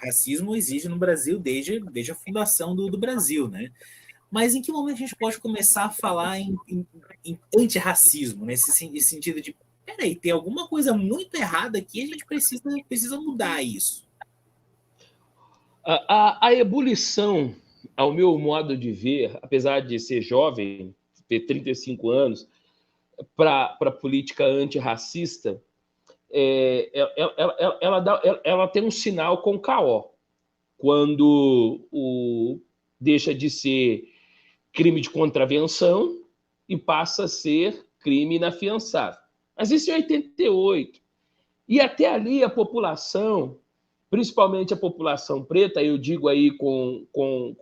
racismo existe no Brasil desde a fundação do Brasil, né? Mas em que momento a gente pode começar a falar em antirracismo, nesse sentido de, peraí, tem alguma coisa muito errada aqui, a gente precisa mudar isso. A ebulição, ao meu modo de ver, apesar de ser jovem, ter 35 anos, para a política antirracista, ela tem um sinal com KO, quando deixa de ser crime de contravenção e passa a ser crime inafiançável. Mas isso em 88. E até ali a população, principalmente a população preta, eu digo aí com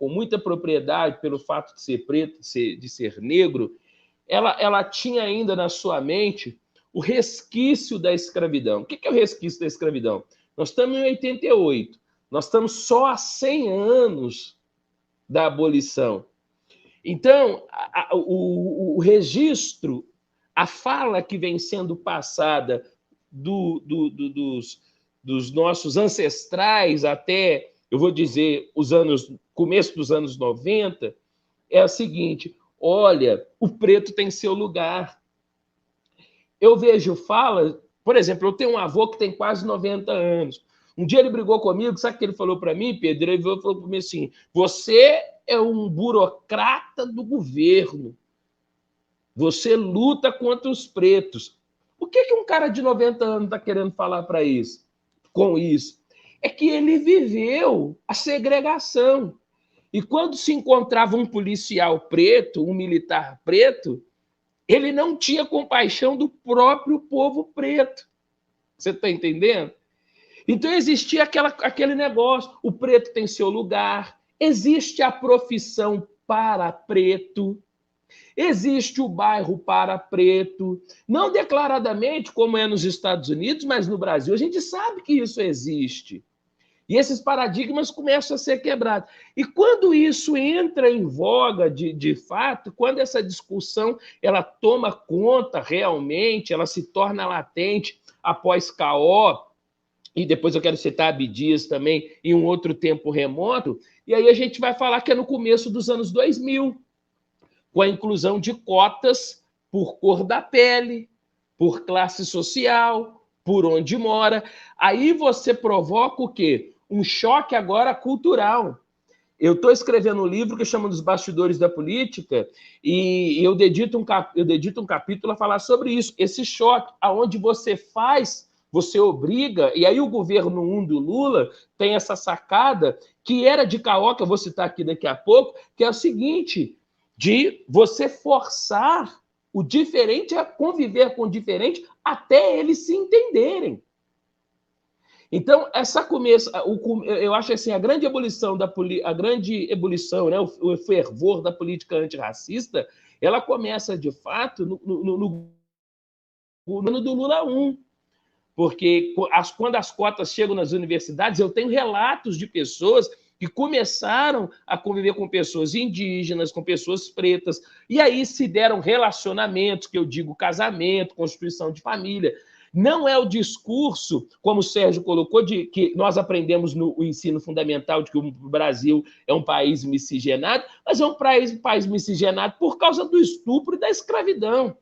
muita propriedade pelo fato de ser preto, de ser negro, ela tinha ainda na sua mente o resquício da escravidão. O que é o resquício da escravidão? Nós estamos em 88, nós estamos só há 100 anos da abolição. Então, o registro, a fala que vem sendo passada dos nossos ancestrais até, eu vou dizer, começo dos anos 90, é a seguinte: olha, o preto tem seu lugar. Eu vejo fala, por exemplo, eu tenho um avô que tem quase 90 anos. Um dia ele brigou comigo, sabe o que ele falou para mim, Pedro? Ele falou para mim assim: você é um burocrata do governo. Você luta contra os pretos. O que um cara de 90 anos está querendo falar com isso? É que ele viveu a segregação. E quando se encontrava um policial preto, um militar preto, ele não tinha compaixão do próprio povo preto. Você está entendendo? Então existia aquele negócio: o preto tem seu lugar, existe a profissão para preto, existe o bairro para preto, não declaradamente, como é nos Estados Unidos, mas no Brasil a gente sabe que isso existe. E esses paradigmas começam a ser quebrados. E quando isso entra em voga de fato, quando essa discussão ela toma conta realmente, ela se torna latente após KO, e depois eu quero citar Abdias também, em um outro tempo remoto, e aí a gente vai falar que é no começo dos anos 2000, com a inclusão de cotas por cor da pele, por classe social, por onde mora. Aí você provoca o quê? Um choque agora cultural. Eu estou escrevendo um livro que chama Dos Bastidores da Política e eu dedito um capítulo a falar sobre isso, esse choque, aonde você obriga, e aí o governo 1 do Lula tem essa sacada que era de KO, que eu vou citar aqui daqui a pouco, que é o seguinte: de você forçar o diferente a conviver com o diferente até eles se entenderem. Então, eu acho assim, a grande ebulição, né, o fervor da política antirracista, ela começa, de fato, no ano do Lula 1. Porque quando as cotas chegam nas universidades, eu tenho relatos de pessoas que começaram a conviver com pessoas indígenas, com pessoas pretas, e aí se deram relacionamentos, que eu digo casamento, constituição de família. Não é o discurso, como o Sérgio colocou, de que nós aprendemos no ensino fundamental de que o Brasil é um país miscigenado, mas é um país miscigenado por causa do estupro e da escravidão.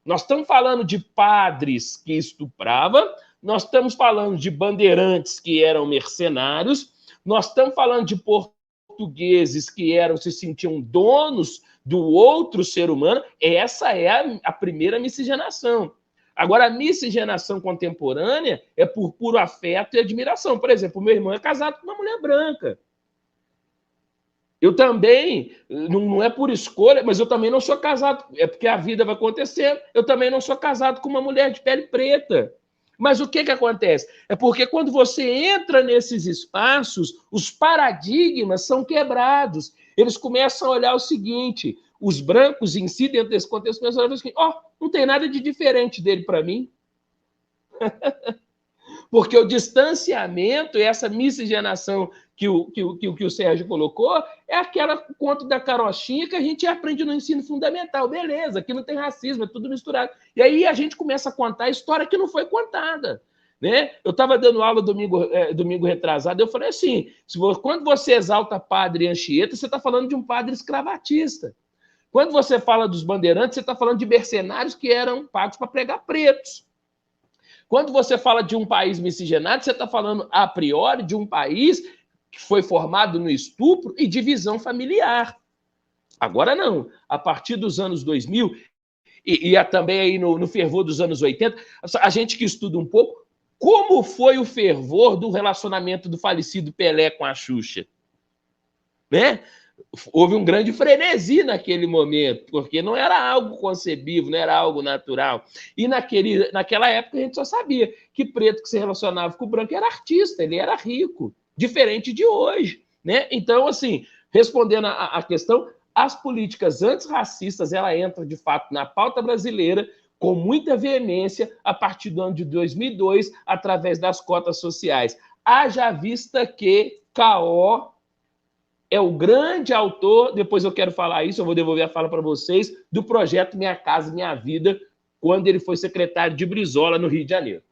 Nós estamos falando de padres que estupravam, nós estamos falando de bandeirantes que eram mercenários, nós estamos falando de portugueses que se sentiam donos do outro ser humano. Essa é a primeira miscigenação. Agora, a miscigenação contemporânea é por puro afeto e admiração. Por exemplo, meu irmão é casado com uma mulher branca. Eu também, não é por escolha, mas eu também não sou casado, é porque a vida vai acontecer, eu também não sou casado com uma mulher de pele preta. Mas o que acontece? É porque quando você entra nesses espaços, os paradigmas são quebrados. Eles começam a olhar o seguinte: os brancos em si, dentro desse contexto, começam a olhar o seguinte: não tem nada de diferente dele para mim. Porque o distanciamento, essa miscigenação que o Sérgio colocou, é aquela conto da carochinha que a gente aprende no ensino fundamental. Beleza, aqui não tem racismo, é tudo misturado. E aí a gente começa a contar a história que não foi contada. Né? Eu estava dando aula domingo retrasado, eu falei assim, quando você exalta padre Anchieta, você está falando de um padre escravatista. Quando você fala dos bandeirantes, você está falando de mercenários que eram pagos para pregar pretos. Quando você fala de um país miscigenado, você está falando, a priori, de um país que foi formado no estupro e divisão familiar. Agora não. A partir dos anos 2000, e também aí no fervor dos anos 80, a gente que estuda um pouco, como foi o fervor do relacionamento do falecido Pelé com a Xuxa? Né? Houve um grande frenesi naquele momento, porque não era algo concebível, não era algo natural. E naquela época a gente só sabia que preto que se relacionava com o branco era artista, ele era rico, diferente de hoje. Né? Então, assim, respondendo à questão, as políticas antirracistas, ela entra, de fato, na pauta brasileira com muita veemência a partir do ano de 2002, através das cotas sociais. Haja vista que K.O. é o grande autor, depois eu quero falar isso, eu vou devolver a fala para vocês, do projeto Minha Casa Minha Vida, quando ele foi secretário de Brizola, no Rio de Janeiro.